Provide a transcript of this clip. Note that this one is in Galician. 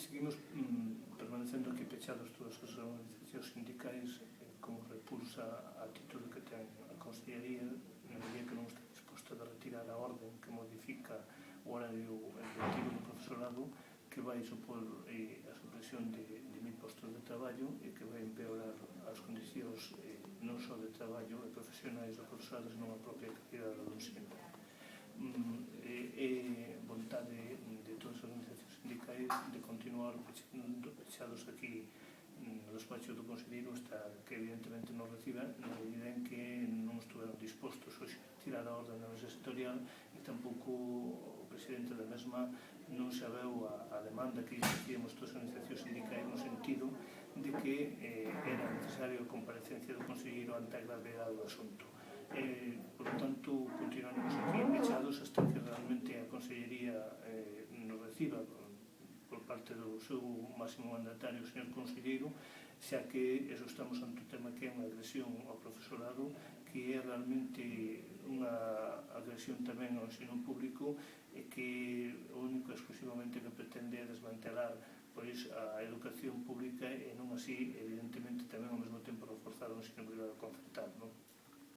seguimos permanecendo aquí pechados todas as organizacións sindicais como repulsa a actitude que ten a Consellería na medida que non está disposta de retirar a orden que modifica o horario lectivo do profesorado, que vai supor a supresión de 1000 postos de traballo e que vai empeorar as condicións non só de traballo e profesionais do profesorado, senón a propia calidade do ensino. É vontade de todas as organizacións sindicais de continuar pechados aquí no despacho do Conselleiro hasta que evidentemente nos reciba, na medida en que non estuveron dispostos hoxe a tirar a orden da mesa sectorial e tampouco o presidente da mesma non sabeu a demanda que hicimos todas as organizacións sindicais no sentido de que era necesario a comparecencia do Conselleiro ante a gravedade do asunto. Por lo tanto, continuaremos aquí pechados hasta que realmente a Consellería nos reciba por parte do seu máximo mandatario, o señor Conselleiro, xa que eso estamos ante un tema que é unha agresión ao profesorado, que é realmente unha agresión tamén ao ensino público e que o único exclusivamente que pretende é desmantelar a educación pública e non así, evidentemente, tamén ao mesmo tempo reforzar o ensino privado concertado.